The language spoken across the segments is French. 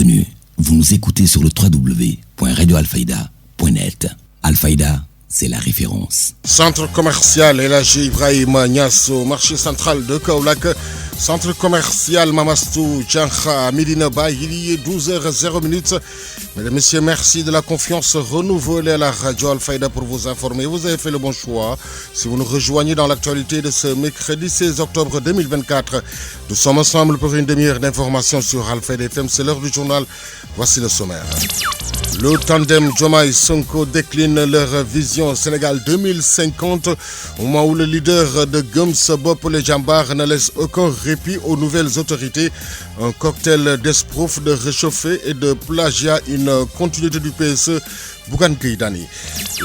Bienvenue, vous nous écoutez sur le www.radioalfayda.net. Alfayda, c'est la référence. Centre commercial Elhaji Ibrahima Niass au marché central de Kaolack. Centre commercial Mamastou Djankha Medina Baye, il est 12h00. Mesdames et messieurs, merci de la confiance renouvelée à la radio Alfayda pour vous informer. Vous avez fait le bon choix. Si vous nous rejoignez dans l'actualité de ce mercredi 16 octobre 2024, nous sommes ensemble pour une demi-heure d'information sur Alfayda FM. C'est l'heure du journal. Voici le sommaire. Le tandem Diomaye Sonko décline leur vision Sénégal 2050 au moment où le leader de Gëm Sa Bopp les Jambar ne laisse aucun répit aux nouvelles autorités. Un cocktail d'esprouf, de réchauffé et de plagiat, une continuité du PSE. Bougane Gueye Dany.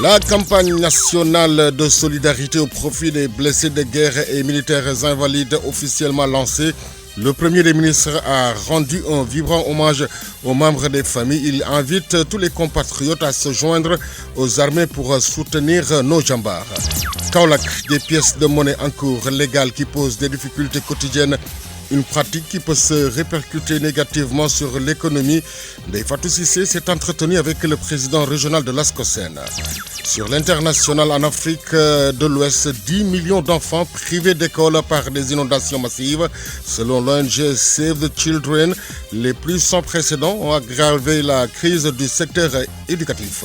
La campagne nationale de solidarité au profit des blessés de guerre et militaires invalides officiellement lancée. Le Premier ministre a rendu un vibrant hommage aux membres des familles. Il invite tous les compatriotes à se joindre aux armées pour soutenir nos jambars. Kaolack, des pièces de monnaie en cours légales qui posent des difficultés quotidiennes. Une pratique qui peut se répercuter négativement sur l'économie. Ndeye Fatou Cissé s'est entretenu avec le président régional de l'ASCOSEN. Sur l'international en Afrique de l'Ouest, 10 millions d'enfants privés d'école par des inondations massives. Selon l'ONG Save the Children, les pluies sans précédent ont aggravé la crise du secteur éducatif.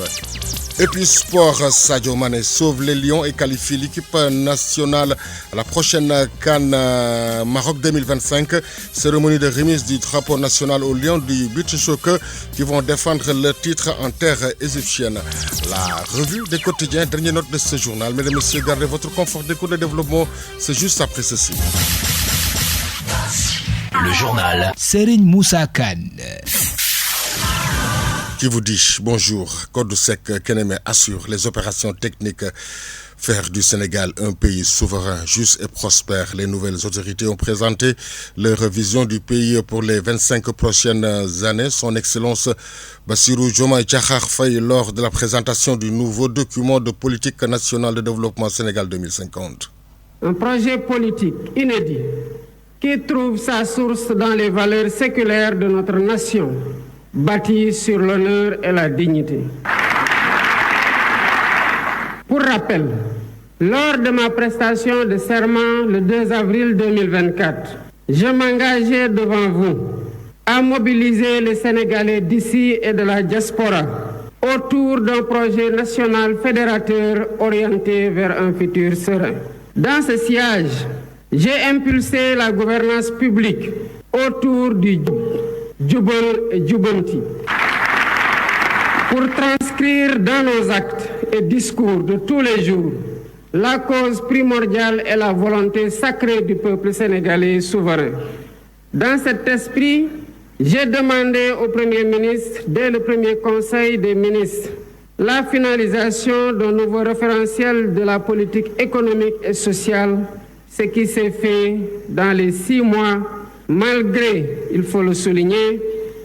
Et puis sport, Sadio Mané sauve les Lions et qualifie l'équipe nationale à la prochaine CAN Maroc 2025. Cérémonie de remise du drapeau national aux Lions du beach soccer qui vont défendre le titre en terre égyptienne. La revue des quotidiens, dernière note de ce journal. Mesdames et messieurs, gardez votre confort d'écoute et développement. C'est juste après ceci. Le journal Serigne Moussa Kane. Qui vous dit bonjour. Code Sec Keneme assure les opérations techniques. Faire du Sénégal un pays souverain, juste et prospère. Les nouvelles autorités ont présenté leur vision du pays pour les 25 prochaines années. Son Excellence Bassirou Diomaye Diakhar Faye lors de la présentation du nouveau document de politique nationale de développement Sénégal 2050. Un projet politique inédit qui trouve sa source dans les valeurs séculaires de notre nation, bâtie sur l'honneur et la dignité. Pour rappel, lors de ma prestation de serment le 2 avril 2024, je m'engageais devant vous à mobiliser les Sénégalais d'ici et de la diaspora autour d'un projet national fédérateur orienté vers un futur serein. Dans ce sillage, j'ai impulsé la gouvernance publique autour du Djubal et Djubanti pour transcrire dans nos actes et discours de tous les jours la cause primordiale et la volonté sacrée du peuple sénégalais souverain. Dans cet esprit, j'ai demandé au Premier ministre, dès le premier Conseil des ministres, la finalisation d'un nouveau référentiel de la politique économique et sociale, ce qui s'est fait dans les 6 mois, malgré, il faut le souligner,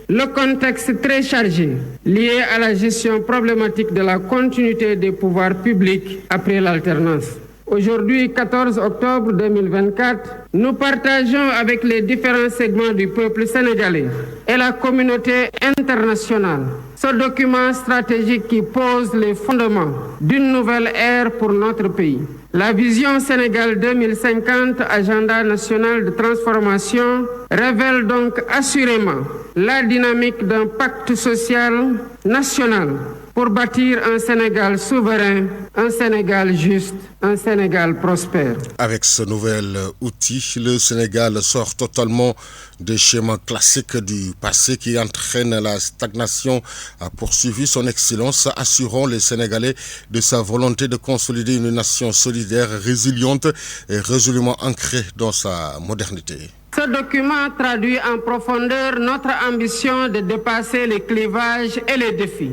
le contexte très chargé lié à la gestion problématique de la continuité des pouvoirs publics après l'alternance. Aujourd'hui, 14 octobre 2024, nous partageons avec les différents segments du peuple sénégalais et la communauté internationale ce document stratégique qui pose les fondements d'une nouvelle ère pour notre pays. La vision Sénégal 2050, agenda national de transformation, révèle donc assurément la dynamique d'un pacte social national pour bâtir un Sénégal souverain, un Sénégal juste, un Sénégal prospère. Avec ce nouvel outil, le Sénégal sort totalement des schémas classiques du passé qui entraînent la stagnation, a poursuivi son excellence, assurant les Sénégalais de sa volonté de consolider une nation solidaire, résiliente et résolument ancrée dans sa modernité. Ce document traduit en profondeur notre ambition de dépasser les clivages et les défis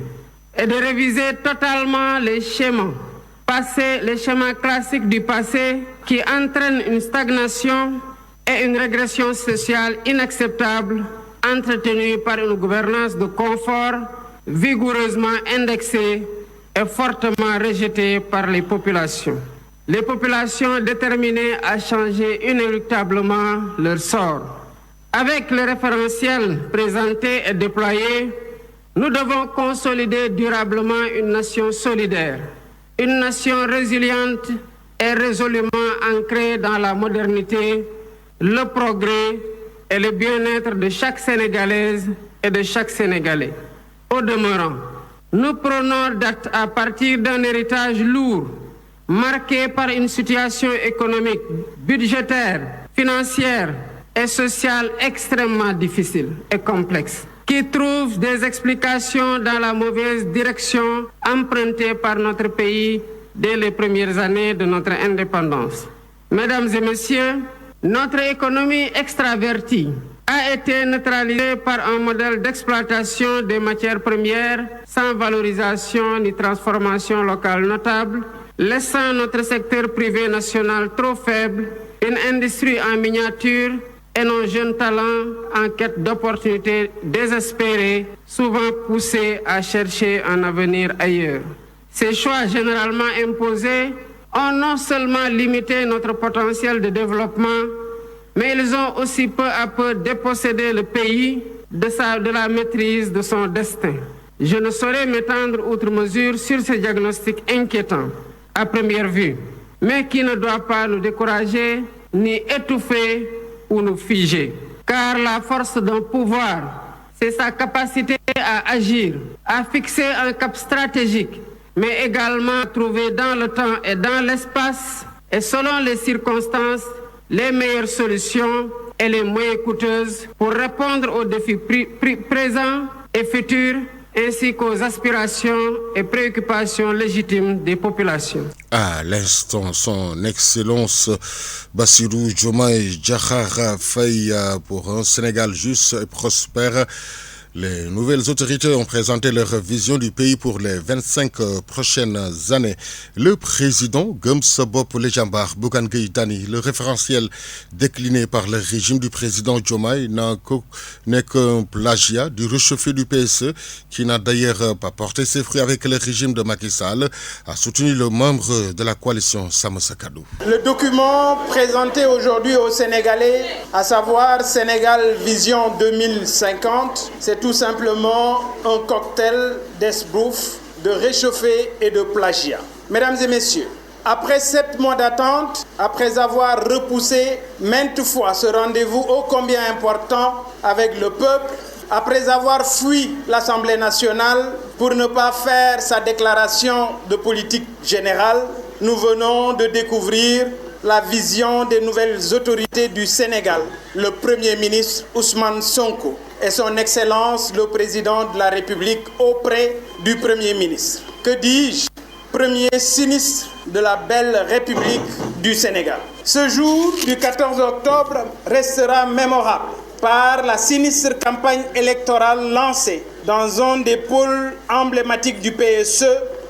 et de réviser totalement les schémas classiques du passé qui entraînent une stagnation et une régression sociale inacceptable, entretenue par une gouvernance de confort vigoureusement indexée et fortement rejetée par les populations. Les populations déterminées à changer inéluctablement leur sort. Avec le référentiel présenté et déployé, nous devons consolider durablement une nation solidaire, une nation résiliente et résolument ancrée dans la modernité, le progrès et le bien-être de chaque Sénégalaise et de chaque Sénégalais. Au demeurant, nous prenons date à partir d'un héritage lourd, marqué par une situation économique, budgétaire, financière et sociale extrêmement difficile et complexe, qui trouve des explications dans la mauvaise direction empruntée par notre pays dès les premières années de notre indépendance. Mesdames et messieurs, notre économie extravertie a été neutralisée par un modèle d'exploitation des matières premières sans valorisation ni transformation locale notable, laissant notre secteur privé national trop faible, une industrie en miniature et nos jeunes talents en quête d'opportunités désespérées, souvent poussés à chercher un avenir ailleurs. Ces choix généralement imposés ont non seulement limité notre potentiel de développement, mais ils ont aussi peu à peu dépossédé le pays de la maîtrise de son destin. Je ne saurais m'étendre outre mesure sur ce diagnostic inquiétant à première vue, mais qui ne doit pas nous décourager ni étouffer ou nous figer. Car la force d'un pouvoir, c'est sa capacité à agir, à fixer un cap stratégique, mais également à trouver dans le temps et dans l'espace, et selon les circonstances, les meilleures solutions et les moins coûteuses pour répondre aux défis présents et futurs, ainsi qu'aux aspirations et préoccupations légitimes des populations. À l'instant, son Excellence Bassirou Diomaye Diakhar Faye pour un Sénégal juste et prospère. Les nouvelles autorités ont présenté leur vision du pays pour les 25 prochaines années. Le président Gëm Sa Bopp Le Jambar Bougane Gueye Dany, le référentiel décliné par le régime du président Diomaye n'est qu'un plagiat du réchauffé du PSE qui n'a d'ailleurs pas porté ses fruits avec le régime de Macky Sall, a soutenu le membre de la coalition Sàmm Sa Kàddu. Le document présenté aujourd'hui aux Sénégalais, à savoir Sénégal Vision 2050, c'est tout simplement un cocktail d'esbrouf, de réchauffé et de plagiat. Mesdames et messieurs, après 7 mois d'attente, après avoir repoussé maintes fois ce rendez-vous ô combien important avec le peuple, après avoir fui l'Assemblée nationale pour ne pas faire sa déclaration de politique générale, nous venons de découvrir la vision des nouvelles autorités du Sénégal, le Premier ministre Ousmane Sonko et son Excellence le Président de la République auprès du Premier ministre. Que dis-je? Premier sinistre de la belle République du Sénégal. Ce jour du 14 octobre restera mémorable par la sinistre campagne électorale lancée dans un des pôles emblématiques du PSE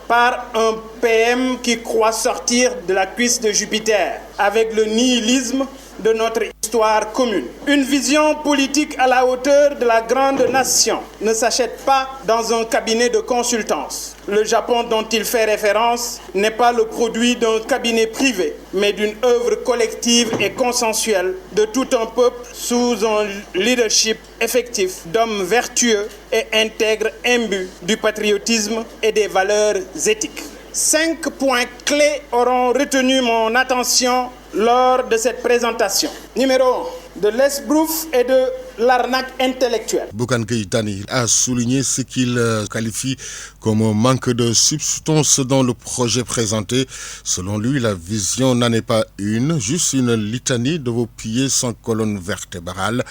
par un PM qui croit sortir de la cuisse de Jupiter avec le nihilisme de notre histoire commune. Une vision politique à la hauteur de la grande nation ne s'achète pas dans un cabinet de consultance. Le Japon dont il fait référence n'est pas le produit d'un cabinet privé, mais d'une œuvre collective et consensuelle de tout un peuple sous un leadership effectif d'hommes vertueux et intègres imbus du patriotisme et des valeurs éthiques. 5 points clés auront retenu mon attention lors de cette présentation. Numéro 1, de l'esbrouf et de l'arnaque intellectuelle. Bougane Gueye Dany a souligné ce qu'il qualifie comme un manque de substance dans le projet présenté. Selon lui, la vision n'en est pas une, juste une litanie de vos pieds sans colonne vertébrale.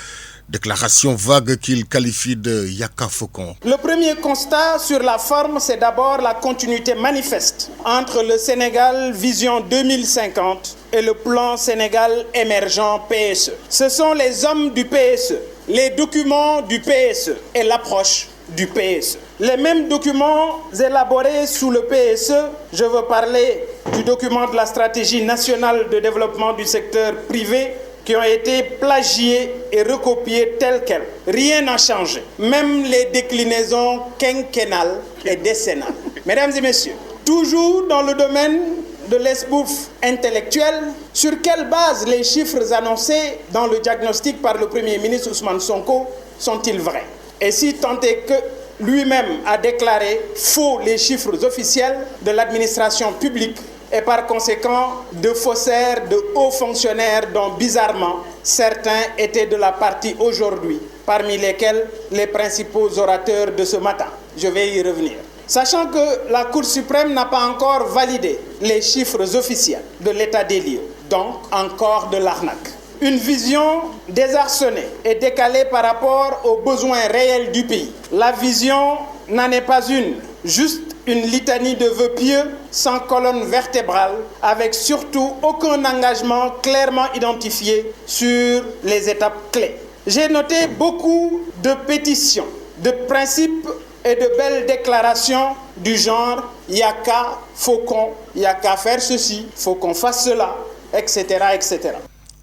Déclaration vague qu'il qualifie de yaka faucon. Le premier constat sur la forme, c'est d'abord la continuité manifeste entre le Sénégal Vision 2050 et le plan Sénégal émergent PSE. Ce sont les hommes du PSE, les documents du PSE et l'approche du PSE. Les mêmes documents élaborés sous le PSE, je veux parler du document de la stratégie nationale de développement du secteur privé, qui ont été plagiés et recopiés tels quels. Rien n'a changé. Même les déclinaisons quinquennales et décennales. Mesdames et messieurs, toujours dans le domaine de l'esbrouffe intellectuelle, sur quelle base les chiffres annoncés dans le diagnostic par le Premier ministre Ousmane Sonko sont-ils vrais? Et si tant est que lui-même a déclaré faux les chiffres officiels de l'administration publique et par conséquent de faussaires, de hauts fonctionnaires dont bizarrement certains étaient de la partie aujourd'hui, parmi lesquels les principaux orateurs de ce matin. Je vais y revenir. Sachant que la Cour suprême n'a pas encore validé les chiffres officiels de l'état des lieux, donc encore de l'arnaque. Une vision désarçonnée et décalée par rapport aux besoins réels du pays. La vision n'en est pas une, juste une litanie de vœux pieux sans colonne vertébrale, avec surtout aucun engagement clairement identifié sur les étapes clés. J'ai noté beaucoup de pétitions, de principes et de belles déclarations du genre « il n'y a qu'à, il n'y a qu'à faire ceci, faut qu'on fasse cela », etc., etc.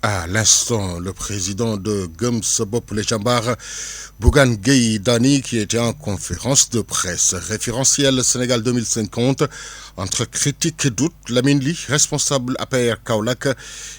À l'instant, le président de Gëm Sa Bopp Les Jambar, Bougane Gueye Dany, qui était en conférence de presse référentiel Sénégal 2050, entre critiques et doutes, Lamine Ly, responsable APR Kaolack,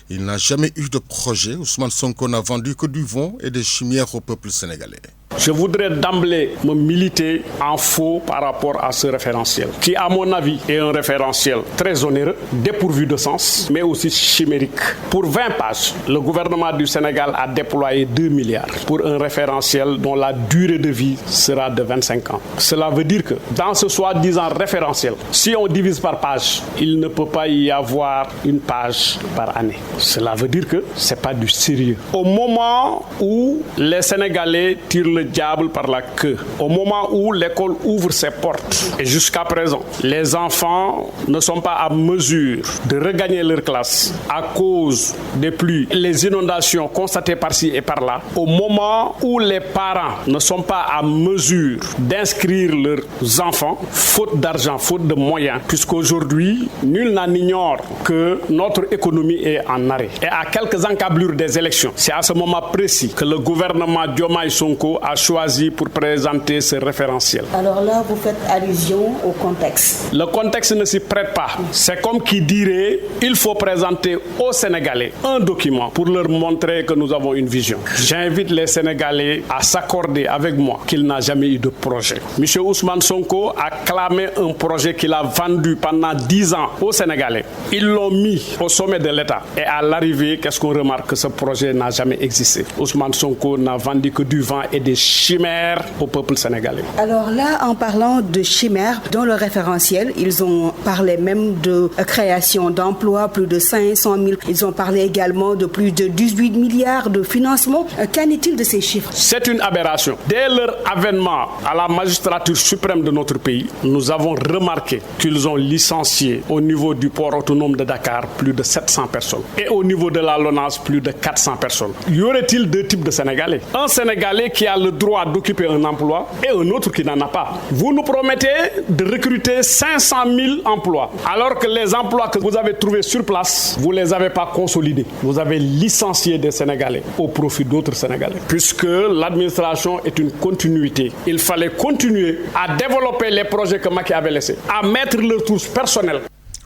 il n'a jamais eu de projet. Ousmane Sonko n'a vendu que du vent et des chimères au peuple sénégalais. Je voudrais d'emblée me militer en faux par rapport à ce référentiel, qui à mon avis est un référentiel très onéreux, dépourvu de sens, mais aussi chimérique. Pour 20 pages, le gouvernement du Sénégal a déployé 2 milliards pour un référentiel dont la durée de vie sera de 25 ans. Cela veut dire que dans ce soi-disant référentiel, si on divise par page, il ne peut pas y avoir une page par année. Cela veut dire que ce n'est pas du sérieux. Au moment où les Sénégalais tirent le diable par la queue, au moment où l'école ouvre ses portes, et jusqu'à présent, les enfants ne sont pas à mesure de regagner leur classe à cause des pluies, les inondations constatées par-ci et par-là, au moment où les parents ne sont pas à mesure d'inscrire leurs enfants, faute d'argent, faute de moyens, puisqu'aujourd'hui, nul n'en ignore que notre économie est en arrêt. Et à quelques encablures des élections, c'est à ce moment précis que le gouvernement Diomaye Sonko a choisi pour présenter ce référentiel. Alors là, vous faites allusion au contexte. Le contexte ne s'y prête pas. C'est comme qui dirait, il faut présenter aux Sénégalais un document pour leur montrer que nous avons une vision. J'invite les Sénégalais à s'accorder avec moi qu'il n'a jamais eu de projet. M. Ousmane Sonko a clamé un projet qu'il a vendu pendant 10 ans aux Sénégalais. Ils l'ont mis au sommet de l'État. Et à l'arrivée, qu'est-ce qu'on remarque? Que ce projet n'a jamais existé. Ousmane Sonko n'a vendu que du vent et des chimères au peuple sénégalais. Alors là, en parlant de chimères, dans le référentiel, ils ont parlé même de création d'emplois, plus de 500 000. Ils ont parlé également de plus de 18 milliards de financement. Qu'en est-il de ces chiffres? C'est une aberration. Dès leur avènement à la magistrature suprême de notre pays, nous avons remarqué qu'ils ont licencié au niveau du port autonome de Dakar plus de 700 personnes et au niveau de la LONASE plus de 400 personnes. Y aurait-il deux types de Sénégalais? Un Sénégalais qui a le droit d'occuper un emploi et un autre qui n'en a pas. Vous nous promettez de recruter 500 000 emplois, alors que les emplois que vous avez trouvés sur place, vous ne les avez pas consolidés. Vous avez licencié des Sénégalais au profit d'autres Sénégalais. Puisque l'administration est une continuité, il fallait continuer à développer les projets que Macky avait laissés, à mettre leurs touches personnelles.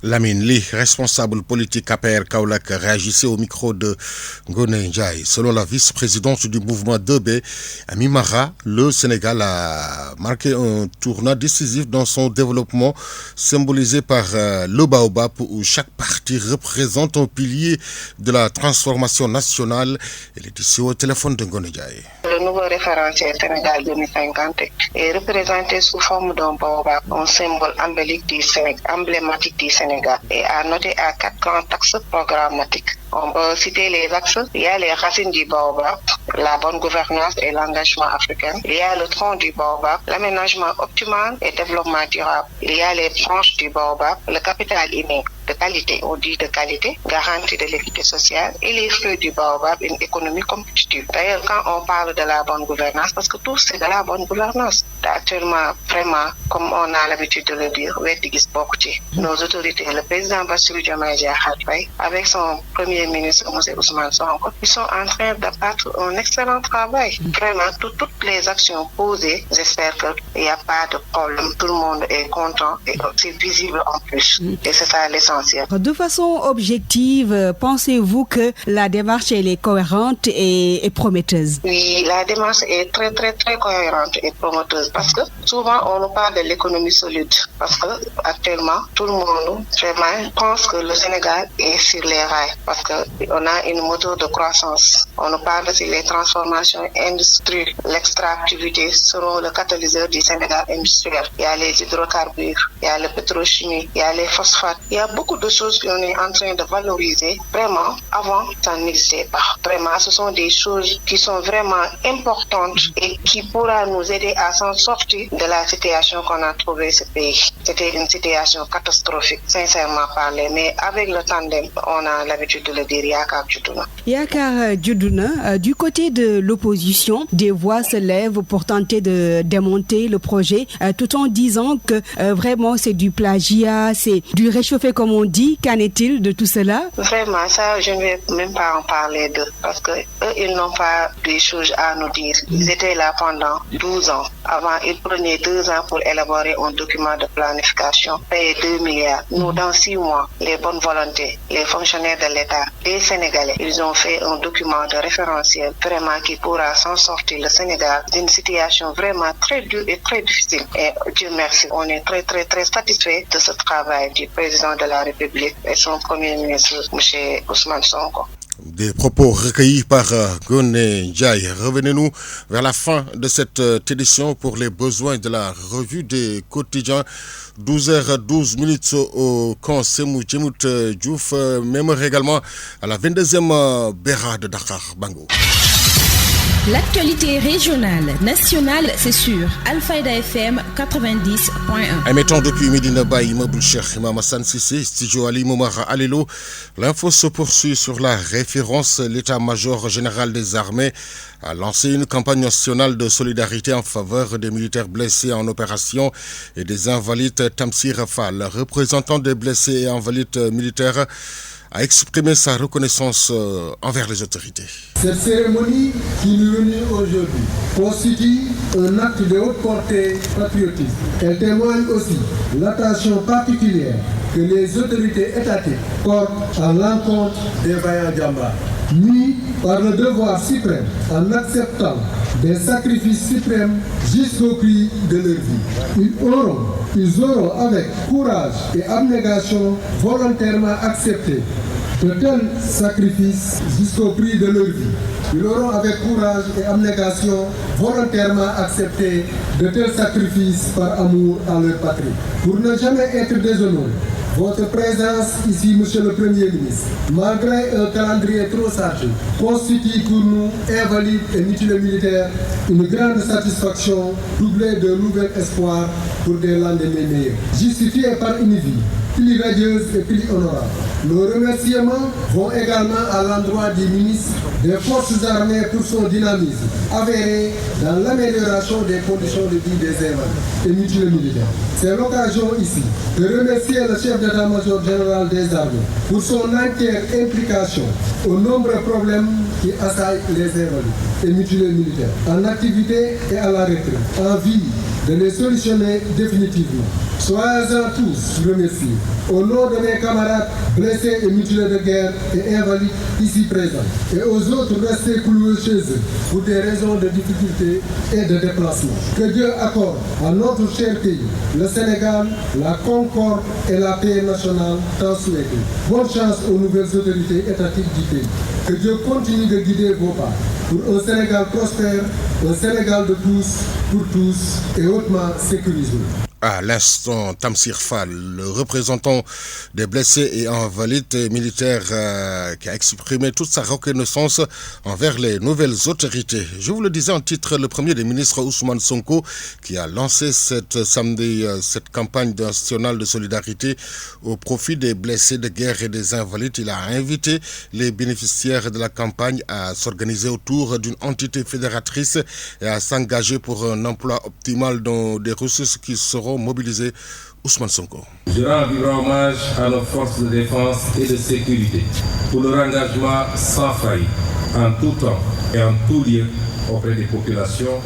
Lamine Ly, responsable politique APR Kaolack, réagissait au micro de Ngoné Ndiaye. Selon la vice-présidente du mouvement 2B, Ami Mara, le Sénégal a marqué un tournant décisif dans son développement, symbolisé par le baobab, où chaque parti représente un pilier de la transformation nationale. Elle est ici au téléphone de Ngoné Ndiaye. Le nouveau référentiel Sénégal 2050 est représenté sous forme d'un baobab, un symbole emblématique du Sénégal, et a noté à 4 grands axes programmatiques. On peut citer les axes. Il y a les racines du baobab, la bonne gouvernance et l'engagement africain. Il y a le tronc du baobab, l'aménagement optimal et développement durable. Il y a les branches du baobab, le capital inné de qualité, on dit de qualité, garantie de l'équité sociale, et les fruits du baobab, une économie compétitive. D'ailleurs, quand on parle de la bonne gouvernance, parce que tout c'est de la bonne gouvernance, Actuellement, vraiment, comme on a l'habitude de le dire, nos autorités, le président Bassirou Diomaye Diakhar Faye, avec son premier ministre, M. Ousmane Sonko, ils sont en train d'abattre un excellent travail. Vraiment, toutes les actions posées, j'espère qu'il n'y a pas de problème. Tout le monde est content et c'est visible en plus. Et c'est ça l'essentiel. De façon objective, pensez-vous que la démarche elle est cohérente et prometteuse? Oui, la démarche est très, très, très cohérente et prometteuse parce que souvent on nous parle de l'économie solide parce que actuellement tout le monde vraiment pense que le Sénégal est sur les rails parce qu'on a une moteur de croissance. On nous parle de les transformations industrielles, l'extractivité seront le catalyseur du Sénégal industriel. Il y a les hydrocarbures, il y a la pétrochimie, il y a les phosphates. Il y a beaucoup de choses qu'on est en train de valoriser. Vraiment, avant, ça n'existait pas. Vraiment, ce sont des choses qui sont vraiment importantes et qui pourra nous aider à s'en sortir de la situation qu'on a trouvée ce pays. C'était une situation catastrophique, sincèrement parlé. Mais avec le tandem, on a l'habitude de le dire, Yakar Djoudouna. Yakar Djoudouna, du côté de l'opposition, des voix se lèvent pour tenter de démonter le projet, tout en disant que vraiment c'est du plagiat, c'est du réchauffé comme on dit. Qu'en est-il de tout cela? Vraiment, ça, je ne vais même pas en parler d'eux parce que eux, ils n'ont pas des choses à nous dire. Ils étaient là pendant 12 ans. Avant, ils prenaient 2 ans pour élaborer un document de planification, payer 2 milliards. Nous, dans 6 mois, les bonnes volontés, les fonctionnaires de l'État, les Sénégalais, ils ont fait un document de référentiel vraiment qui pourra s'en sortir le Sénégal d'une situation vraiment très dure et très difficile. Et Dieu merci, on est très, très, très satisfait de ce travail du président de la République et son premier ministre, M. Ousmane Sonko. Des propos recueillis par Goné Ndiaye. Revenez-nous vers la fin de cette édition pour les besoins de la revue des quotidiens. 12h12 au camp Semou Djemout Diouf, même également à la 22e Béra de Dakar, Bango. L'actualité régionale, nationale, c'est sur Alfayda FM 90.1. Émettant depuis Medina Baye, immeuble Cheikh Imam Hassan Sissé, studio Ali Momara Alelo, l'info se poursuit sur la référence. L'état-major général des armées a lancé une campagne nationale de solidarité en faveur des militaires blessés en opération et des invalides. Tamsir Fall, représentant des blessés et invalides militaires, a exprimé sa reconnaissance envers les autorités. Cette cérémonie qui nous réunit aujourd'hui constitue un acte de haute portée patriotique. Elle témoigne aussi l'attention particulière que les autorités étatiques portent à l'encontre des vaillants Djamba, mis par le devoir suprême en acceptant des sacrifices suprêmes jusqu'au prix de leur vie. Ils auront avec courage et abnégation volontairement accepté de tels sacrifices jusqu'au prix de leur vie. Ils auront avec courage et abnégation volontairement accepté de tels sacrifices par amour à leur patrie. Pour ne jamais être déshonorés, votre présence ici, Monsieur le Premier ministre, malgré un calendrier trop chargé, constitue pour nous, invalides et mutilés militaires, une grande satisfaction doublée de nouvel espoir pour des lendemains meilleurs, justifiés par une vie plus radieuse et plus honorable. Nos remerciements vont également à l'endroit du ministre des Forces armées pour son dynamisme avéré dans l'amélioration des conditions de vie des invalides et mutilés militaires. C'est l'occasion ici de remercier le chef d'état-major général des armées pour son entière implication aux nombreux problèmes qui assaillent les invalides et mutilés militaires, en activité et à la retraite, en vue de les solutionner définitivement. Soyez-en tous remerciés. Au nom de mes camarades blessés et mutilés de guerre et invalides ici présents, et aux autres restés cloués chez eux pour des raisons de difficulté et de déplacement. Que Dieu accorde à notre cher pays, le Sénégal, la concorde et la paix nationale tant souhaitée. Bonne chance aux nouvelles autorités étatiques du pays. Que Dieu continue de guider vos pas pour un Sénégal prospère, un Sénégal de tous, pour tous et hautement sécurisé. À l'instant, Tamsir Fall, le représentant des blessés et invalides militaires qui a exprimé toute sa reconnaissance envers les nouvelles autorités. Je vous le disais en titre, le premier des ministres Ousmane Sonko qui a lancé samedi cette campagne nationale de solidarité au profit des blessés de guerre et des invalides. Il a invité les bénéficiaires de la campagne à s'organiser autour d'une entité fédératrice et à s'engager pour un emploi optimal dans des ressources qui seront mobilisées. Ousmane Sonko. Je rends vivant hommage à nos forces de défense et de sécurité pour leur engagement sans faille, en tout temps et en tout lieu auprès des populations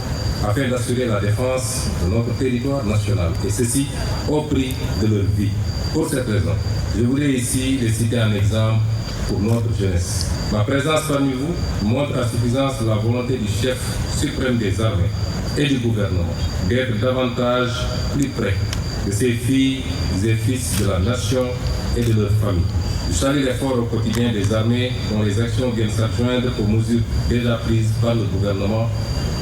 afin d'assurer la défense de notre territoire national, et ceci au prix de leur vie. Pour cette raison, je voulais ici les citer en exemple pour notre jeunesse. Ma présence parmi vous montre à suffisance la volonté du chef suprême des armées et du gouvernement d'être davantage plus près de ses filles et fils de la nation et de leur famille. Je salue l'effort au quotidien des armées dont les actions viennent s'adjoindre aux mesures déjà prises par le gouvernement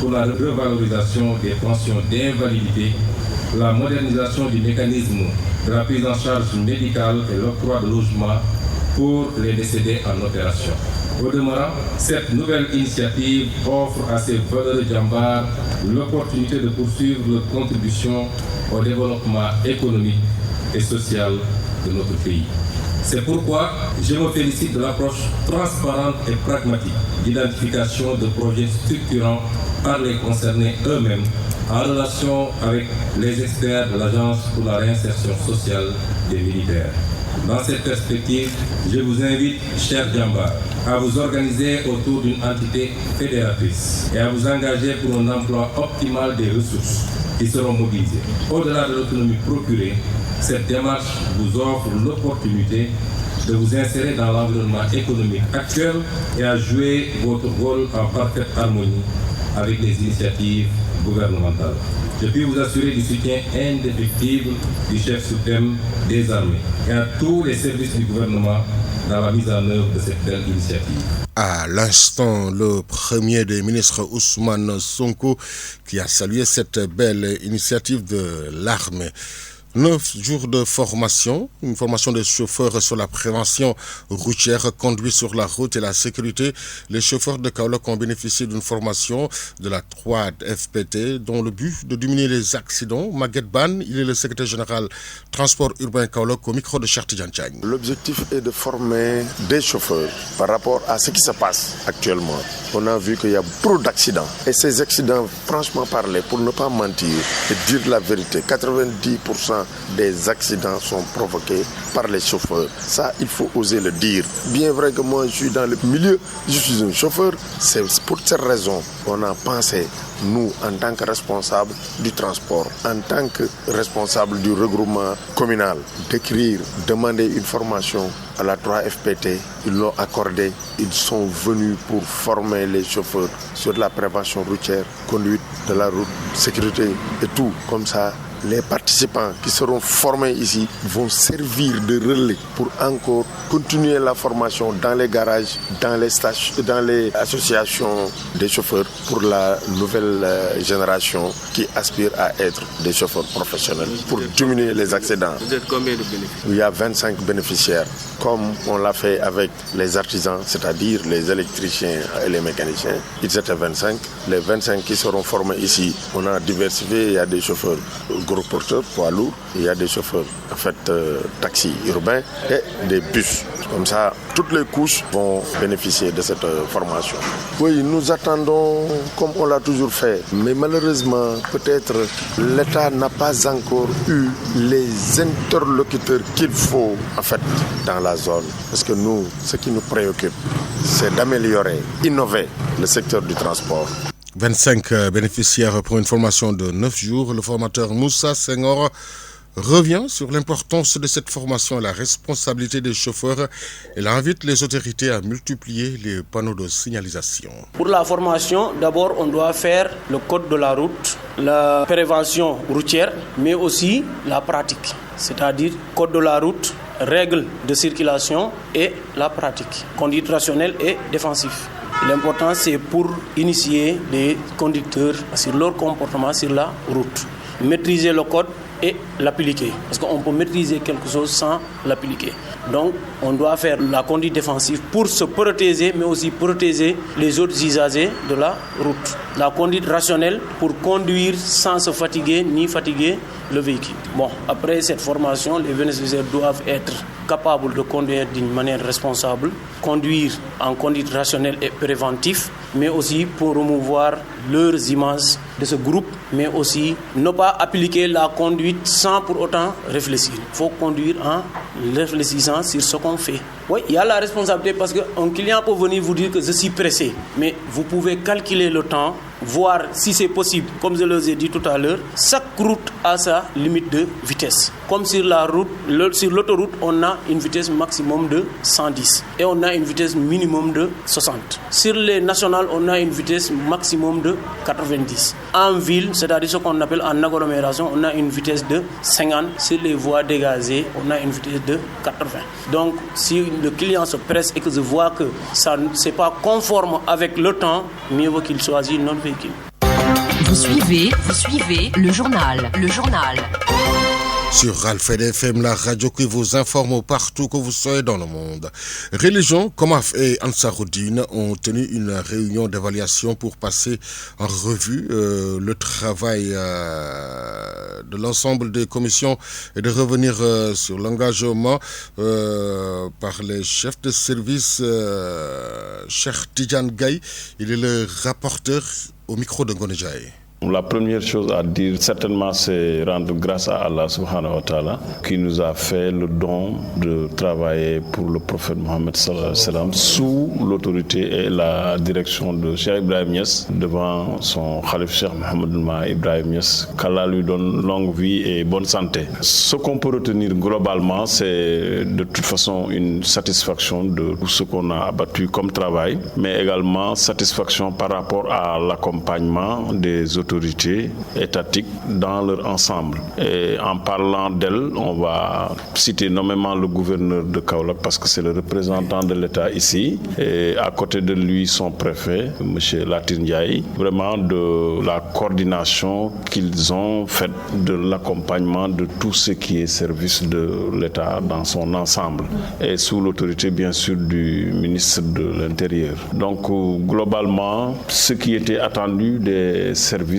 pour la revalorisation des pensions d'invalidité, la modernisation du mécanisme de la prise en charge médicale et l'octroi de logement pour les décédés en opération. Au demeurant, cette nouvelle initiative offre à ces valeureux djambars l'opportunité de poursuivre leur contribution au développement économique et social de notre pays. C'est pourquoi je me félicite de l'approche transparente et pragmatique d'identification de projets structurants par les concernés eux-mêmes en relation avec les experts de l'Agence pour la réinsertion sociale des militaires. Dans cette perspective, je vous invite, chers djambars, à vous organiser autour d'une entité fédératrice et à vous engager pour un emploi optimal des ressources qui seront mobilisées. Au-delà de l'autonomie procurée, cette démarche vous offre l'opportunité de vous insérer dans l'environnement économique actuel et à jouer votre rôle en parfaite harmonie avec les initiatives gouvernementales. Je puis vous assurer du soutien indéfectible du chef suprême des armées et à tous les services du gouvernement dans la mise en œuvre de cette belle initiative. À l'instant, le premier des ministres Ousmane Sonko qui a salué cette belle initiative de l'armée. 9 jours de formation, une formation des chauffeurs sur la prévention routière, conduite sur la route et la sécurité. Les chauffeurs de Kaolack ont bénéficié d'une formation de la 3FPT dont le but de diminuer les accidents. Maguette Ban, il est le secrétaire général transport urbain Kaolack au micro de Cheikh Tidiane Diagne. L'objectif est de former des chauffeurs par rapport à ce qui se passe actuellement. On a vu qu'il y a trop d'accidents et ces accidents, franchement parler, pour ne pas mentir et dire la vérité, 90% des accidents sont provoqués par les chauffeurs. Ça, il faut oser le dire. Bien vrai que moi, je suis dans le milieu, je suis un chauffeur. C'est pour cette raison qu'on a pensé, nous, en tant que responsables du transport, en tant que responsables du regroupement communal, d'écrire, demander une formation à la 3FPT. Ils l'ont accordé. Ils sont venus pour former les chauffeurs sur la prévention routière, conduite de la route, sécurité et tout. Comme ça, les participants qui seront formés ici vont servir de relais pour encore continuer la formation dans les garages, dans les stations, dans les associations des chauffeurs pour la nouvelle génération qui aspire à être des chauffeurs professionnels pour diminuer les accidents. Vous êtes combien de bénéficiaires? Il y a 25 bénéficiaires, comme on l'a fait avec les artisans, c'est-à-dire les électriciens et les mécaniciens. Ils étaient 25. Les 25 qui seront formés ici, on a diversifié. Il y a des chauffeurs gros porteurs, poids lourds, il y a des chauffeurs taxis urbains et des bus. Comme ça, toutes les couches vont bénéficier de cette formation. Oui, nous attendons comme on l'a toujours fait, mais malheureusement, peut-être l'État n'a pas encore eu les interlocuteurs qu'il faut dans la zone. Parce que nous, ce qui nous préoccupe, c'est d'améliorer, innover le secteur du transport. 25 bénéficiaires pour une formation de 9 jours. Le formateur Moussa Senghor revient sur l'importance de cette formation et la responsabilité des chauffeurs. Elle invite les autorités à multiplier les panneaux de signalisation. Pour la formation, d'abord, on doit faire le code de la route, la prévention routière, mais aussi la pratique, c'est-à-dire code de la route, règles de circulation et la pratique, conduite rationnelle et défensive. L'important, c'est pour initier les conducteurs sur leur comportement sur la route. Maîtriser le code et l'appliquer. Parce qu'on peut maîtriser quelque chose sans l'appliquer. Donc, on doit faire la conduite défensive pour se protéger, mais aussi protéger les autres usagers de la route. La conduite rationnelle pour conduire sans se fatiguer ni fatiguer le véhicule. Bon, après cette formation, les bénéficiaires doivent être capables de conduire d'une manière responsable, conduire en conduite rationnelle et préventive, mais aussi pour promouvoir leurs images de ce groupe, mais aussi ne pas appliquer la conduite sans pour autant réfléchir. Il faut conduire en réfléchissant sur ce qu'on fait. Oui, il y a la responsabilité parce qu'un client peut venir vous dire que je suis pressé, mais vous pouvez calculer le temps, voir si c'est possible. Comme je le ai dit tout à l'heure, chaque route a sa limite de vitesse. Comme sur la route, sur l'autoroute, on a une vitesse maximum de 110 et on a une vitesse minimum de 60. Sur les nationales, on a une vitesse maximum de 90. En ville, c'est-à-dire ce qu'on appelle en agglomération, on a une vitesse de 50. Sur les voies dégagées, on a une vitesse de 80. Donc, si le client se presse et que je vois que ça n'est pas conforme avec le temps, mieux vaut qu'il choisisse notre véhicule. Vous suivez le journal. Sur Alfayda FM, la radio qui vous informe partout que vous soyez dans le monde. Religion, Komaf et Ansaroudine ont tenu une réunion d'évaluation pour passer en revue le travail de l'ensemble des commissions et de revenir sur l'engagement par les chefs de service. Cheikh Tidiane Gaye, il est le rapporteur au micro de Ngonejaye. La première chose à dire, certainement, c'est rendre grâce à Allah subhanahu wa ta'ala qui nous a fait le don de travailler pour le prophète Mohammed sallallahu alayhi wa sallam sous l'autorité et la direction de Cheikh Ibrahim Niass devant son Khalif Cheikh Mohammed Ibrahim Niass. Qu'Allah lui donne longue vie et bonne santé. Ce qu'on peut retenir globalement, c'est de toute façon une satisfaction de tout ce qu'on a abattu comme travail, mais également satisfaction par rapport à l'accompagnement des autorités étatiques dans leur ensemble. Et en parlant d'elle, on va citer nommément le gouverneur de Kaolack parce que c'est le représentant de l'État ici. Et à côté de lui, son préfet, M. Latir Ndiaye, vraiment de la coordination qu'ils ont faite de l'accompagnement de tout ce qui est service de l'État dans son ensemble. Et sous l'autorité, bien sûr, du ministre de l'Intérieur. Donc, globalement, ce qui était attendu des services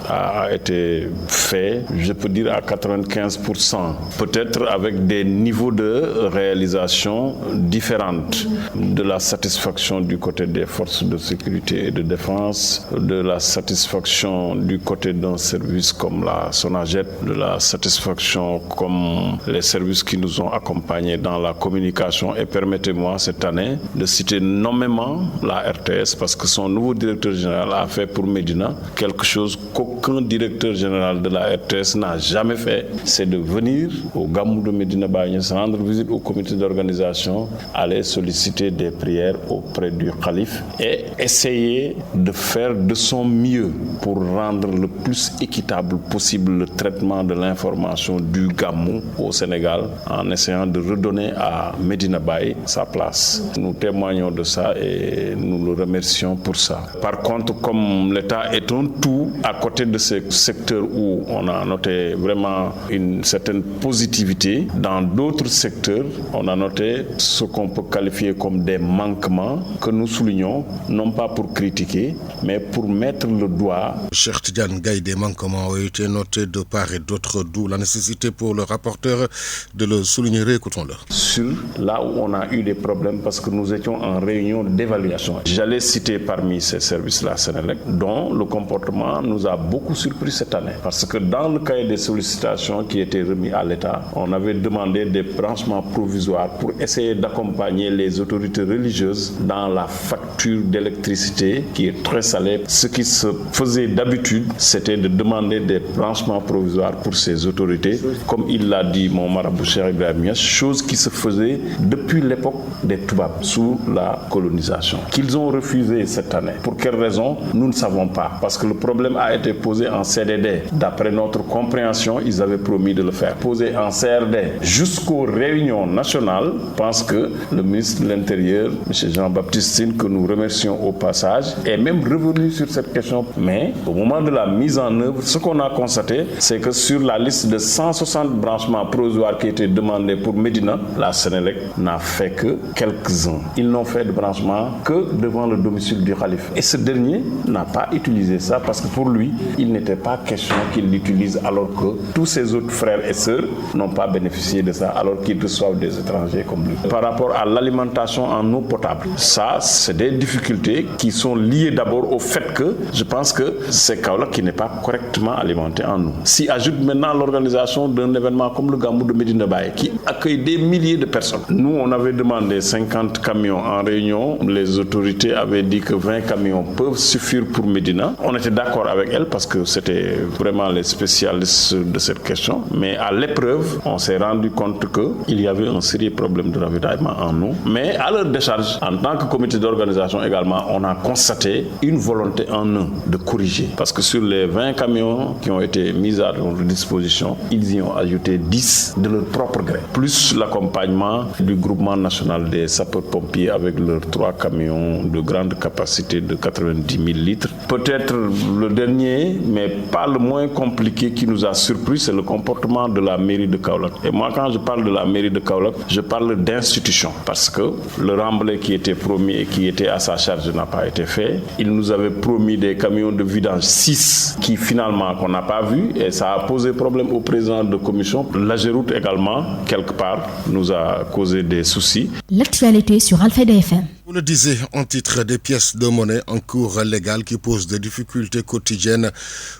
a été fait, je peux dire à 95%, peut-être avec des niveaux de réalisation différentes, de la satisfaction du côté des forces de sécurité et de défense, de la satisfaction du côté d'un service comme la SONAGED, de la satisfaction comme les services qui nous ont accompagnés dans la communication. Et permettez-moi cette année de citer nommément la RTS parce que son nouveau directeur général a fait pour Médina quelque chose qu'aucun directeur général de la RTS n'a jamais fait, c'est de venir au Gamou de Medina Baye, rendre visite au comité d'organisation, aller solliciter des prières auprès du calife et essayer de faire de son mieux pour rendre le plus équitable possible le traitement de l'information du Gamou au Sénégal en essayant de redonner à Medina Baye sa place. Nous témoignons de ça et nous le remercions pour ça. Par contre, comme l'État est un tout, à côté de ces secteurs où on a noté vraiment une certaine positivité, dans d'autres secteurs, on a noté ce qu'on peut qualifier comme des manquements que nous soulignons, non pas pour critiquer, mais pour mettre le doigt. Cheikh Tidiane Gaye, des manquements ont été notés de part et d'autre, d'où la nécessité pour le rapporteur de le souligner. Écoutons-le. Sur là où on a eu des problèmes parce que nous étions en réunion d'évaluation. J'allais citer parmi ces services-là Sénélec, dont le comportement nous a beaucoup surpris cette année. Parce que dans le cahier des sollicitations qui était remis à l'État, on avait demandé des branchements provisoires pour essayer d'accompagner les autorités religieuses dans la facture d'électricité qui est très salée. Ce qui se faisait d'habitude, c'était de demander des branchements provisoires pour ces autorités. Comme il l'a dit, mon marabout Cheikh Ibrahim Niass, chose qui se faisait depuis l'époque des Toubabs, sous la colonisation. Qu'ils ont refusé cette année. Pour quelle raison? Nous ne savons pas. Parce que le problème problème a été posé en CDD. D'après notre compréhension, ils avaient promis de le faire. Posé en CRD jusqu'aux réunions nationales, je pense que le ministre de l'Intérieur, M. Jean-Baptiste Tine, que nous remercions au passage, est même revenu sur cette question. Mais au moment de la mise en œuvre, ce qu'on a constaté, c'est que sur la liste de 160 branchements provisoires qui étaient demandés pour Médina, la Sénélec n'a fait que quelques-uns. Ils n'ont fait de branchement que devant le domicile du Khalife. Et ce dernier n'a pas utilisé ça parce que pour lui, il n'était pas question qu'il l'utilise alors que tous ses autres frères et sœurs n'ont pas bénéficié de ça alors qu'ils reçoivent des étrangers comme lui. Par rapport à l'alimentation en eau potable, ça, c'est des difficultés qui sont liées d'abord au fait que je pense que c'est Kaolack qui n'est pas correctement alimenté en eau. S'y ajoute maintenant l'organisation d'un événement comme le Gamou de Médina Baye qui accueille des milliers de personnes. Nous, on avait demandé 50 camions en réunion. Les autorités avaient dit que 20 camions peuvent suffire pour Médina. On était d'accord avec elles parce que c'était vraiment les spécialistes de cette question. Mais à l'épreuve, on s'est rendu compte qu'il y avait un sérieux problème de ravitaillement en eau. Mais à leur décharge, en tant que comité d'organisation également, on a constaté une volonté en eux de corriger. Parce que sur les 20 camions qui ont été mis à notre disposition, ils y ont ajouté 10 de leur propre gré. Plus l'accompagnement du groupement national des sapeurs-pompiers avec leurs 3 camions de grande capacité de 90 000 litres. Peut-être le dernier, mais pas le moins compliqué qui nous a surpris, c'est le comportement de la mairie de Kaolack. Et moi, quand je parle de la mairie de Kaolack, je parle d'institution. Parce que le remblai qui était promis et qui était à sa charge n'a pas été fait. Il nous avait promis des camions de vidange 6 qui finalement qu'on n'a pas vu et ça a posé problème au président de commission. L'Ageroute également, quelque part, nous a causé des soucis. L'actualité sur Alfayda FM. Vous le disiez en titre, des pièces de monnaie en cours légal qui posent des difficultés quotidiennes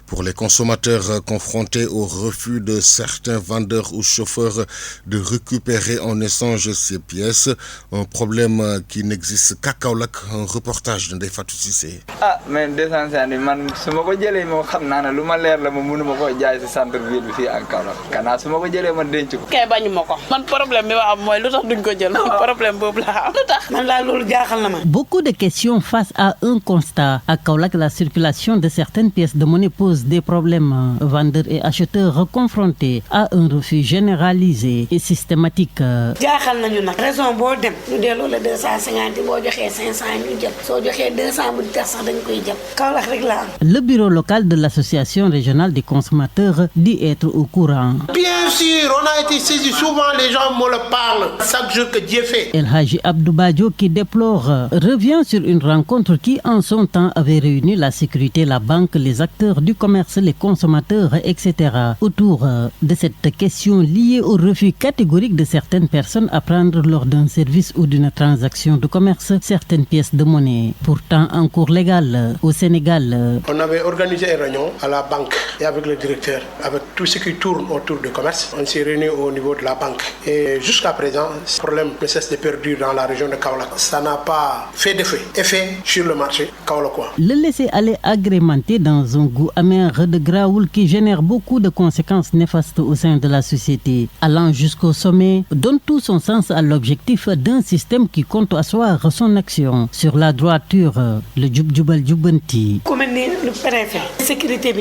pour les consommateurs confrontés au refus de certains vendeurs ou chauffeurs de récupérer en échange ces pièces. Un problème qui n'existe qu'à Kaolack. Un reportage de Ndeye Fatou Cissé. Mais descendant man suma ko jëlé mo xamna na luma leer la mo mënuma ko jaay ci centre ville bi fi en Kaolack kana suma ko jëlé man denc ko kay bañu mako man problème bi wa am moy lutax duñ ko jël problème bobu la am lutax man la lolu jaaxal na ma. Beaucoup de questions face à un constat. À Kaolack, la circulation de certaines pièces de monnaie pose des problèmes. Vendeurs et acheteurs confrontés à un refus généralisé et systématique. jaaxal nañu nak raison bo dem ñu délo la 250 bo joxé 500 ñu jël so joxé 200 bu tax sax dañ koy jël Kaolack rek la. Le bureau local de l'association régionale des consommateurs dit être au courant. Bien sûr, on a été saisi souvent, les gens me le parlent chaque jour que Dieu fait. El Hadji Abdou Badjo qui déplore revient sur une rencontre qui en son temps avait réuni la sécurité, la banque, les acteurs du commerce, les consommateurs, etc. autour de cette question liée au refus catégorique de certaines personnes à prendre lors d'un service ou d'une transaction de commerce certaines pièces de monnaie, pourtant en cours légal au Sénégal. On avait organisé une réunion à la banque et avec le directeur, avec tout ce qui tourne autour du commerce. On s'est réunis au niveau de la banque. Et jusqu'à présent, ce problème ne cesse de perdurer dans la région de Kaolack. Ça n'a pas fait effet sur le marché kaolackois. Le laisser-aller agrémenté dans un goût amer de graoul qui génère beaucoup de conséquences néfastes au sein de la société, allant jusqu'au sommet, donne tout son sens à l'objectif d'un système qui compte asseoir son action sur la droiture, le djub-djubal djubanti. Comme le préfet, sécurité,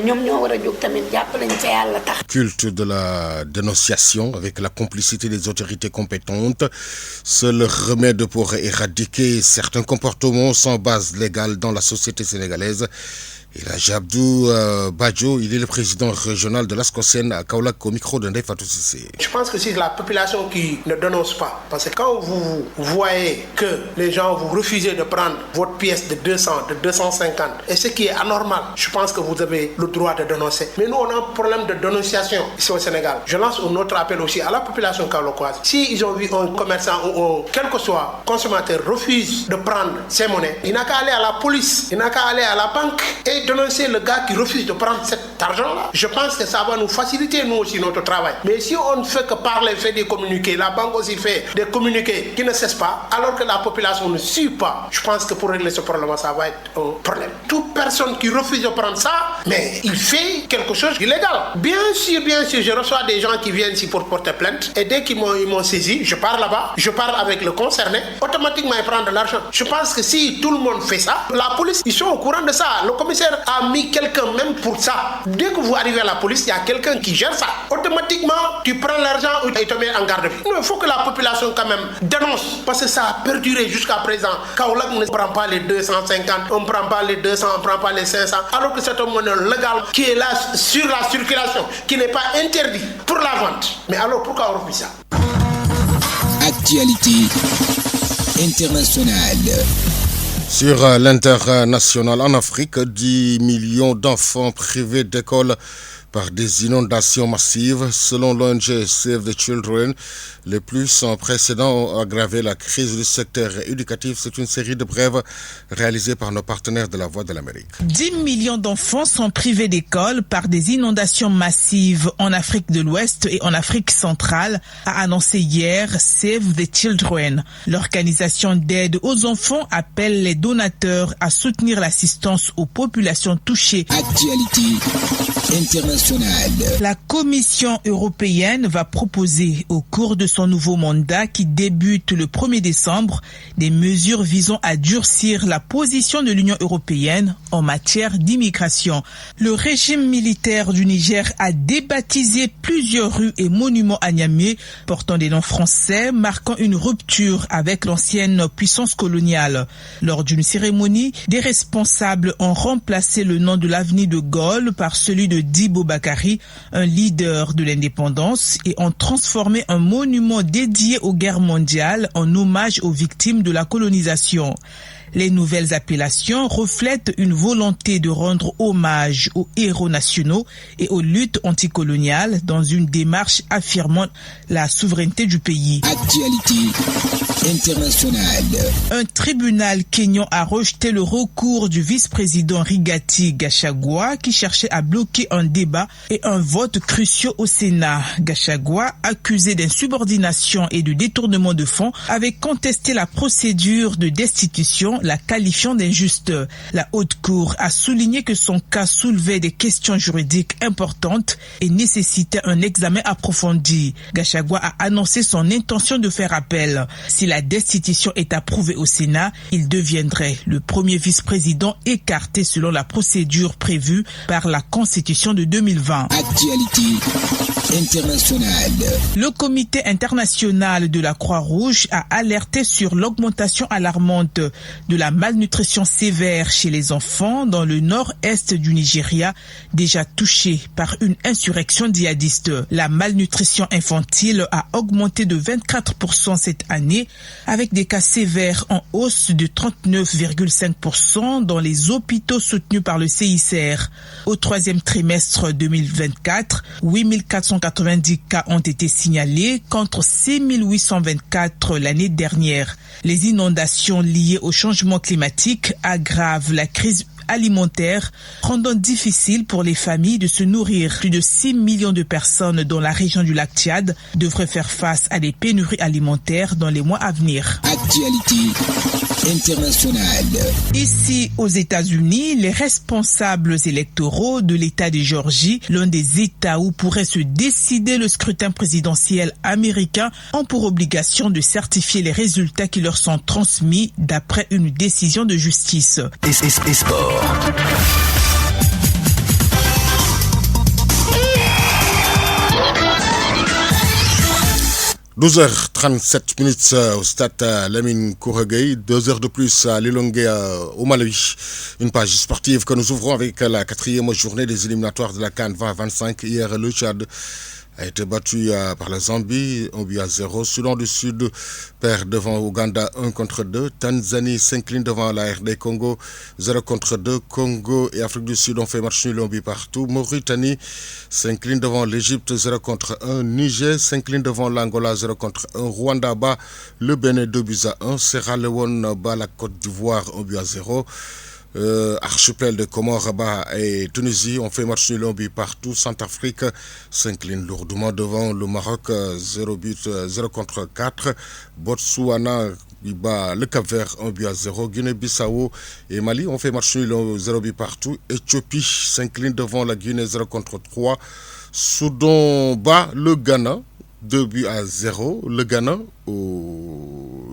culte de la dénonciation avec la complicité des autorités compétentes, seul remède pour éradiquer certains comportements sans base légale dans la société sénégalaise. Et là, Abdou Badjo, il est le président régional de l'ASCOSEN à Kaolack au micro de Ndeye Fatou Cissé. Je pense que c'est la population qui ne dénonce pas. Parce que quand vous voyez que les gens vous refusez de prendre votre pièce de 200, de 250, et ce qui est anormal, je pense que vous avez le droit de dénoncer. Mais nous, on a un problème de dénonciation ici au Sénégal. Je lance un autre appel aussi à la population kaolackoise. Si ils ont vu un commerçant ou quel que soit consommateur refuse de prendre ses monnaies, il n'a qu'à aller à la police, il n'a qu'à aller à la banque et dénoncer le gars qui refuse de prendre cet argent-là. Je pense que ça va nous faciliter, nous aussi, notre travail. Mais si on ne fait que parler, fait des communiqués, la banque aussi fait des communiqués qui ne cessent pas, alors que la population ne suit pas, je pense que pour régler ce problème, ça va être un problème. Toute personne qui refuse de prendre ça, mais il fait quelque chose d'illégal. Bien sûr, je reçois des gens qui viennent ici pour porter plainte et dès qu'ils m'ont saisi, je pars là-bas, je parle avec le concerné, automatiquement ils prennent de l'argent. Je pense que si tout le monde fait ça, la police, ils sont au courant de ça. Le commissaire a mis quelqu'un même pour ça. Dès que vous arrivez à la police, il y a quelqu'un qui gère ça. Automatiquement, tu prends l'argent et tu te mets en garde à vue. Il faut que la population quand même dénonce parce que ça a perduré jusqu'à présent. Kaolack ne prend pas les 250, on ne prend pas les 200, on ne prend pas les 500, alors que c'est un monnaie légal qui est là sur la circulation, qui n'est pas interdit pour la vente. Mais alors pourquoi on refuse ça? Actualité internationale. Sur l'international en Afrique, 10 millions d'enfants privés d'école par des inondations massives. Selon l'ONG Save the Children, les plus sans précédent ont aggravé la crise du secteur éducatif. C'est une série de brèves réalisées par nos partenaires de la Voix de l'Amérique. 10 millions d'enfants sont privés d'école par des inondations massives en Afrique de l'Ouest et en Afrique centrale, a annoncé hier Save the Children. L'organisation d'aide aux enfants appelle les donateurs à soutenir l'assistance aux populations touchées. Actualité internationale. La Commission européenne va proposer au cours de son nouveau mandat qui débute le 1er décembre des mesures visant à durcir la position de l'Union européenne en matière d'immigration. Le régime militaire du Niger a débaptisé plusieurs rues et monuments à Niamey portant des noms français, marquant une rupture avec l'ancienne puissance coloniale. Lors d'une cérémonie, des responsables ont remplacé le nom de l'avenue de Gaulle par celui de Dibo Bakari, un leader de l'indépendance, et ont transformé un monument dédié aux guerres mondiales en hommage aux victimes de la colonisation. Les nouvelles appellations reflètent une volonté de rendre hommage aux héros nationaux et aux luttes anticoloniales dans une démarche affirmant la souveraineté du pays. Actualité internationale. Un tribunal kényan a rejeté le recours du vice-président Rigathi Gachagua qui cherchait à bloquer un débat et un vote cruciaux au Sénat. Gachagua, accusé d'insubordination et de détournement de fonds, avait contesté la procédure de destitution, la qualifiant d'injuste. La Haute Cour a souligné que son cas soulevait des questions juridiques importantes et nécessitait un examen approfondi. Gachagua a annoncé son intention de faire appel. Si la destitution est approuvée au Sénat, il deviendrait le premier vice-président écarté selon la procédure prévue par la Constitution de 2020. Actualité internationale. Le Comité international de la Croix-Rouge a alerté sur l'augmentation alarmante de la malnutrition sévère chez les enfants dans le nord-est du Nigeria, déjà touché par une insurrection djihadiste. La malnutrition infantile a augmenté de 24% cette année, avec des cas sévères en hausse de 39,5% dans les hôpitaux soutenus par le CICR. Au troisième trimestre 2024, 8490 cas ont été signalés contre 6824 l'année dernière. Les inondations liées au changement climatique aggravent la crise alimentaire, rendant difficile pour les familles de se nourrir. Plus de 6 millions de personnes dans la région du lac Tchad devraient faire face à des pénuries alimentaires dans les mois à venir. Actualité internationale. Ici, aux États-Unis, les responsables électoraux de l'État de Géorgie, l'un des États où pourrait se décider le scrutin présidentiel américain, ont pour obligation de certifier les résultats qui leur sont transmis d'après une décision de justice. Et sport. 12h37 au stade Lamine Kouragay, 2 heures de plus à Lilongwe au Malawi. Une page sportive que nous ouvrons avec la 4e journée des éliminatoires de la CAN 2025. Hier, le Tchad a été battu par la Zambie, 1-0. Soudan du Sud perd devant Ouganda 1-2. Tanzanie s'incline devant la RD Congo 0-2. Congo et Afrique du Sud ont fait match nul 1 partout. Mauritanie s'incline devant l'Égypte 0-1. Niger s'incline devant l'Angola 0-1. Rwanda bat le Bénin 2-1. Sierra Leone bat la Côte d'Ivoire 1-0. Archipel de Comores, Rabat et Tunisie ont fait match nul partout. Centrafrique s'incline lourdement devant le Maroc 0-4. Botswana Il bat le Cap-Vert 1-0. Guinée-Bissau et Mali ont fait match nul 0 partout. Éthiopie s'incline devant la Guinée 0-3. Soudan bat le Ghana 2-0. Le Ghana au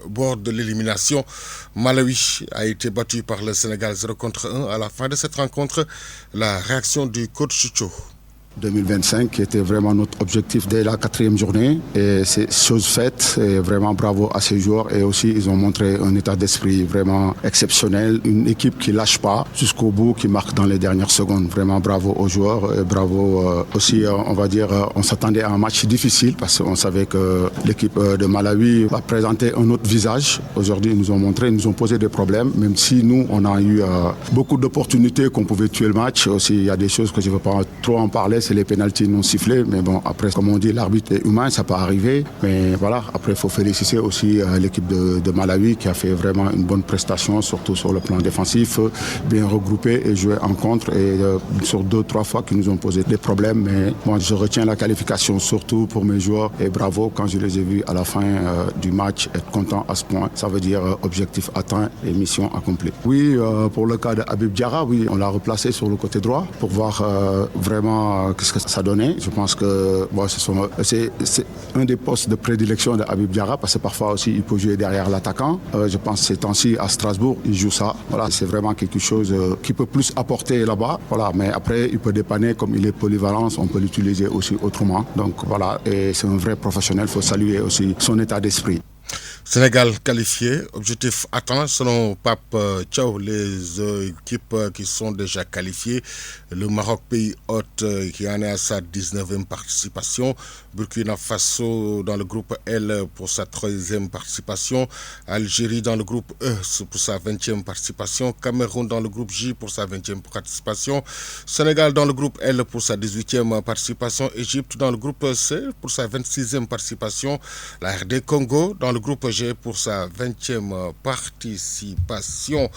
bord de l'élimination. Malawi a été battu par le Sénégal 0-1. À la fin de cette rencontre, la réaction du coach Chicho. 2025 qui était vraiment notre objectif dès la 4e journée et c'est chose faite et vraiment bravo à ces joueurs et aussi ils ont montré un état d'esprit vraiment exceptionnel, une équipe qui lâche pas jusqu'au bout, qui marque dans les dernières secondes. Vraiment bravo aux joueurs et bravo aussi on va dire on s'attendait à un match difficile parce qu'on savait que l'équipe de Malawi va présenter un autre visage. Aujourd'hui ils nous ont montré, ils nous ont posé des problèmes même si nous on a eu beaucoup d'opportunités qu'on pouvait tuer le match. Aussi il y a des choses que je ne veux pas trop en parler. C'est les pénaltys non sifflés, mais bon, après, comme on dit, l'arbitre est humain, ça peut arriver. Mais voilà, après, il faut féliciter aussi l'équipe de Malawi qui a fait vraiment une bonne prestation, surtout sur le plan défensif, bien regroupé et joué en contre. Et sur 2-3 fois qu'ils nous ont posé des problèmes. Mais moi, je retiens la qualification surtout pour mes joueurs. Et bravo, quand je les ai vus à la fin du match, être content à ce point. Ça veut dire objectif atteint et mission accomplie. Oui, pour le cas de Habib Diarra, oui, on l'a replacé sur le côté droit pour voir vraiment ce que ça donnait. Je pense que bon, c'est un des postes de prédilection de Habib Diarra parce que parfois aussi il peut jouer derrière l'attaquant. Je pense que ces temps-ci à Strasbourg, il joue ça. Voilà, c'est vraiment quelque chose qui peut plus apporter là-bas. Voilà, mais après il peut dépanner comme il est polyvalent, on peut l'utiliser aussi autrement. Donc voilà, et c'est un vrai professionnel. Il faut saluer aussi son état d'esprit. Sénégal qualifié, objectif atteint selon Pape Thiaw, les équipes qui sont déjà qualifiées. Le Maroc, pays hôte, qui en est à sa 19e participation. Burkina Faso dans le groupe L pour sa 3e participation. Algérie dans le groupe E pour sa 20e participation. Cameroun dans le groupe J pour sa 20e participation. Sénégal dans le groupe L pour sa 18e participation. Égypte dans le groupe C pour sa 26e participation. La RD Congo dans le groupe G pour sa 20e participation.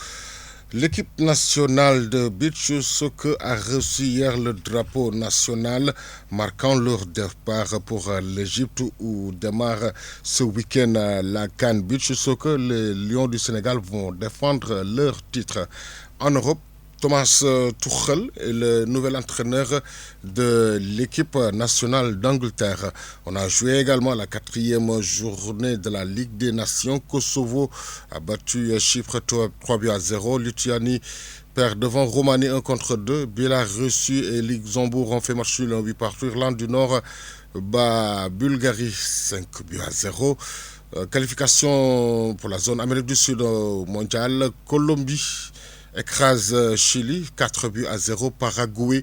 L'équipe nationale de beach soccer a reçu hier le drapeau national marquant leur départ pour l'Égypte où démarre ce week-end la CAN Beach Soccer. Les Lions du Sénégal vont défendre leur titre. En Europe, Thomas Tuchel est le nouvel entraîneur de l'équipe nationale d'Angleterre. On a joué également la 4e journée de la Ligue des Nations. Kosovo a battu Chypre 3-0. Lituanie perd devant Roumanie 1-2. Biélorussie et Luxembourg ont fait match nul 1 partout. Irlande du Nord bat Bulgarie 5-0. Qualification pour la zone Amérique du Sud mondiale. Colombie écrase Chili 4-0. Paraguay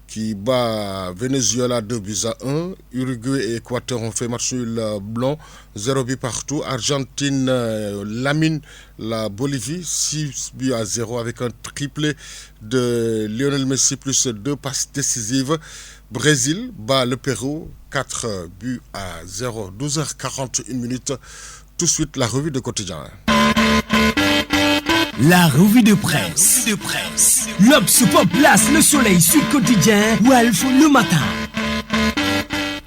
qui bat Venezuela 2-1. Uruguay et Équateur ont fait match nul blanc 0 partout. Argentine lamine la Bolivie 6-0 avec un triplé de Lionel Messi plus 2 passes décisives. Brésil bat le Pérou 4-0. 12h41. Tout de suite la revue de quotidien. La revue de presse. L'Obs place le soleil sur quotidien, Walf le matin.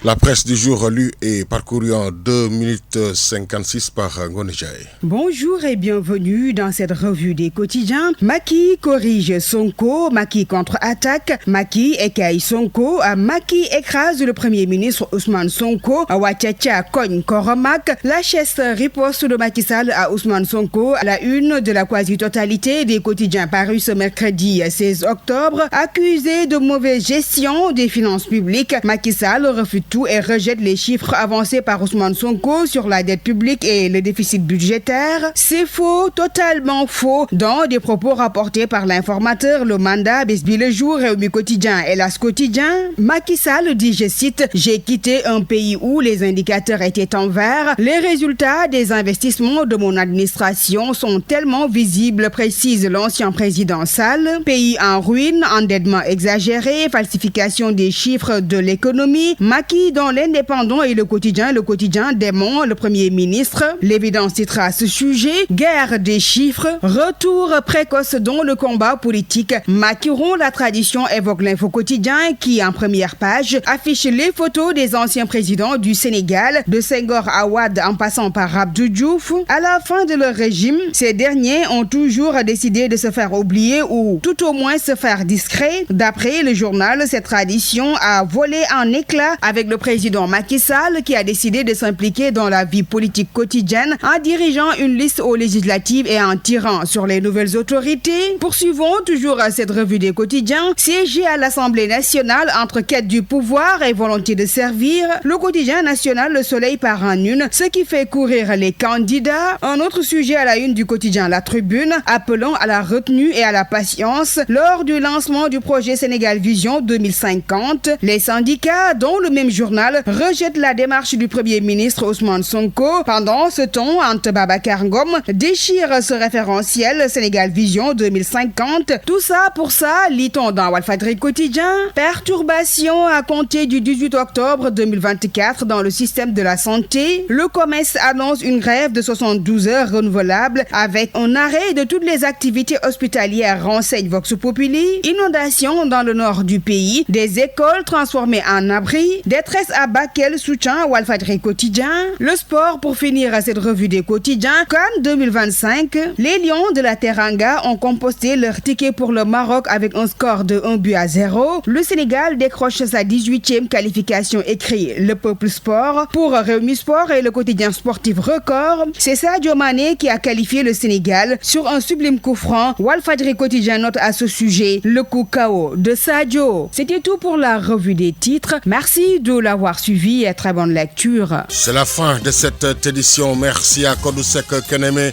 La presse du jour lue et parcourue en 2 minutes 56 par Ngonejay. Bonjour et bienvenue dans cette revue des quotidiens. Macky corrige Sonko, Macky contre-attaque, Macky écaille Sonko, Macky écrase le Premier ministre Ousmane Sonko, Ouattcha cogne Koromak, la chasse riposte de Macky Sall à Ousmane Sonko à la une de la quasi-totalité des quotidiens parus ce mercredi 16 octobre. Accusé de mauvaise gestion des finances publiques, Macky Sall refute tout et rejette les chiffres avancés par Ousmane Sonko sur la dette publique et le déficit budgétaire. C'est faux, totalement faux, dans des propos rapportés par l'informateur Le Mandat, Besbi Le Jour, Réumi Quotidien et Las Quotidien. Macky Sall dit, je cite, « J'ai quitté un pays où les indicateurs étaient en vert. Les résultats des investissements de mon administration sont tellement visibles, précise l'ancien président Sall. Pays en ruine, endettement exagéré, falsification des chiffres de l'économie. Macky Ainsi, dans l'Indépendant et le quotidien dément le Premier ministre. L'évidence citera à ce sujet, guerre des chiffres, retour précoce dans le combat politique. Macky rompt la tradition, évoque l'Info Quotidien qui, en première page, affiche les photos des anciens présidents du Sénégal, de Senghor à Wade en passant par Abdou Diouf. À la fin de leur régime, ces derniers ont toujours décidé de se faire oublier ou tout au moins se faire discret. D'après le journal, cette tradition a volé en éclats avec le président Macky Sall qui a décidé de s'impliquer dans la vie politique quotidienne en dirigeant une liste aux législatives et en tirant sur les nouvelles autorités. Poursuivons toujours cette revue des quotidiens. Siéger à l'Assemblée nationale entre quête du pouvoir et volonté de servir. Le quotidien national Le Soleil part en une, ce qui fait courir les candidats. Un autre sujet à la une du quotidien La Tribune, appelant à la retenue et à la patience lors du lancement du projet Sénégal Vision 2050. Les syndicats, dont le même journal, rejettent la démarche du Premier ministre Ousmane Sonko. Pendant ce temps, Anta Babacar Ngom déchire ce référentiel Sénégal Vision 2050. Tout ça pour ça, lit-on dans Walfadjri Quotidien. Perturbation à compter du 18 octobre 2024 dans le système de la santé. Le COMES annonce une grève de 72 heures renouvelable avec un arrêt de toutes les activités hospitalières, renseigne Vox Populi. Inondation dans le nord du pays, des écoles transformées en abris, détresse à Bakel, soutien Walfadjri Quotidien. Le sport pour finir cette revue des quotidiens. CAN 2025, les Lions de la Teranga ont composté leur ticket pour le Maroc avec un score de 1-0. Le Sénégal décroche sa 18e qualification, écrit Le Peuple Sport. Pour Réumi Sport et le quotidien sportif Record, c'est Sadio Mané qui a qualifié le Sénégal sur un sublime coup franc. Walfadjri Quotidien note à ce sujet le coup KO de Sadio. C'était tout pour la revue des titres. Merci de l'avoir suivi et très bonne lecture. C'est la fin de cette édition. Merci à Kodusek Keneme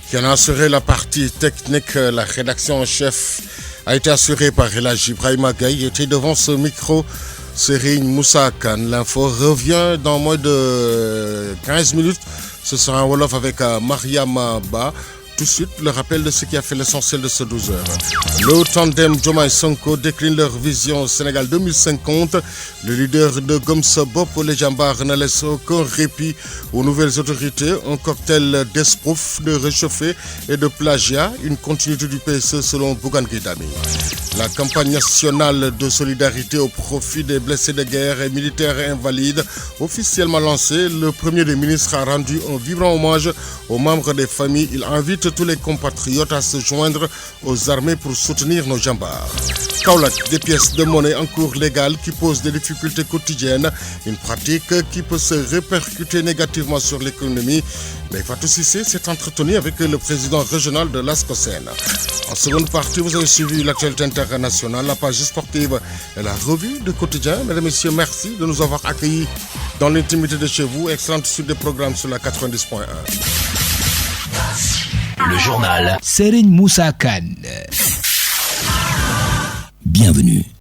qui en a assuré la partie technique. La rédaction en chef a été assurée par Elhadji Ibrahima Gaye. Était devant ce micro Serigne Moussa Kane. L'info revient dans moins de 15 minutes. Ce sera un Wolof avec Mariam Ba. Tout de suite, le rappel de ce qui a fait l'essentiel de ce 12 heures. Le tandem Diomaye Sonko décline leur vision Sénégal 2050. Le leader de Gomsa Bop, les Jambar, ne laisse aucun répit aux nouvelles autorités. Un cocktail d'esbrouf, de réchauffé et de plagiat. Une continuité du PSE selon Bougane Gueye Dany. La campagne nationale de solidarité au profit des blessés de guerre et militaires invalides, officiellement lancée, le Premier ministre a rendu un vibrant hommage aux membres des familles. Il invite tous les compatriotes à se joindre aux armées pour soutenir nos jambars. Kaolack, des pièces de monnaie en cours légal qui posent des difficultés quotidiennes, une pratique qui peut se répercuter négativement sur l'économie. Mais Fatou Cissé s'est entretenu avec le président régional de l'ASCOSEN. En seconde partie, vous avez suivi l'actualité internationale, la page sportive et la revue de quotidien. Mesdames et messieurs, merci de nous avoir accueillis dans l'intimité de chez vous. Excellente suite des programmes sur la 90.1. Le journal Serigne Moussa Kane. Bienvenue.